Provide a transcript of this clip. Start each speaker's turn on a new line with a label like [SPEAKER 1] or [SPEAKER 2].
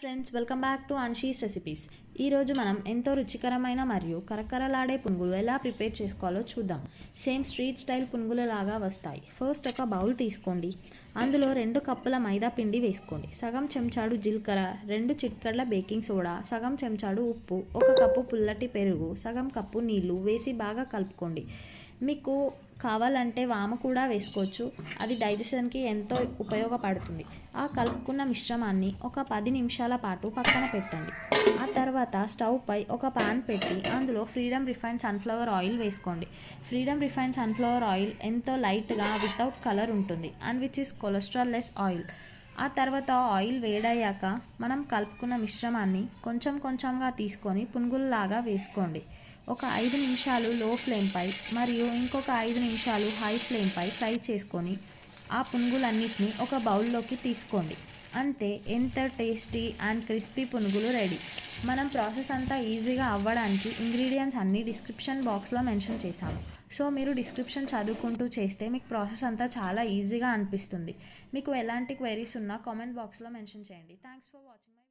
[SPEAKER 1] Friends, welcome back to Anshi's recipes. ఈరోజు మనం ఎంతో రుచికరమైన మరియు కరకరలాడే పునుగులు ఎలా ప్రిపేర్ చేసుకోవాలో చూద్దాం. సేమ్ స్ట్రీట్ స్టైల్ పునుగులలాగా వస్తాయి. ఫస్ట్ ఒక బౌల్ తీసుకోండి. అందులో 2 కప్పుల మైదా పిండి వేసుకోండి. సగం చెంచాడు జీలకర్ర, 2 చిటికెడల బేకింగ్ సోడా, సగం చెంచాడు ఉప్పు, 1 కప్పు పుల్లటి పెరుగు, సగం కప్పు నీళ్లు వేసి బాగా కలుపుకోండి. మీకు కావాలంటే వాము కూడా వేసుకోవచ్చు. అది డైజెషన్కి ఎంతో ఉపయోగపడుతుంది. ఆ కలుపుకున్న మిశ్రమాన్ని ఒక 10 నిమిషాల పాటు పక్కన పెట్టండి. ఆ తర్వాత స్టవ్ పై ఒక పాన్ పెట్టి అందులో ఫ్రీడమ్ రిఫైన్డ్ సన్ఫ్లవర్ ఆయిల్ వేసుకోండి. ఫ్రీడమ్ రిఫైన్డ్ సన్ఫ్లవర్ ఆయిల్ ఎంతో లైట్గా వితౌట్ కలర్ ఉంటుంది and which is cholesterol less oil. ఆ తర్వాత ఆయిల్ వేడయ్యాక మనం కలుపుకున్న మిశ్రమాన్ని కొంచెం కొంచెంగా తీసుకొని పునుగుల్లాగా వేసుకోండి. ఒక 5 నిమిషాలు లో ఫ్లేమ్పై మరియు ఇంకొక 5 నిమిషాలు హై ఫ్లేమ్పై ఫ్రై చేసుకొని ఆ పునుగులన్నిటిని ఒక బౌల్లోకి తీసుకోండి. అంతే, ఎంత టేస్టీ అండ్ క్రిస్పీ పునుగులు రెడీ. మనం ప్రాసెస్ అంతా ఈజీగా అవ్వడానికి ఇంగ్రీడియంట్స్ అన్నీ డిస్క్రిప్షన్ బాక్స్లో మెన్షన్ చేశాము. సో మీరు డిస్క్రిప్షన్ చదువుకుంటూ చేస్తే మీకు ప్రాసెస్ అంతా చాలా ఈజీగా అనిపిస్తుంది. మీకు ఎలాంటి క్వైరీస్ ఉన్నా కామెంట్ బాక్స్లో మెన్షన్ చేయండి. Thanks for watching.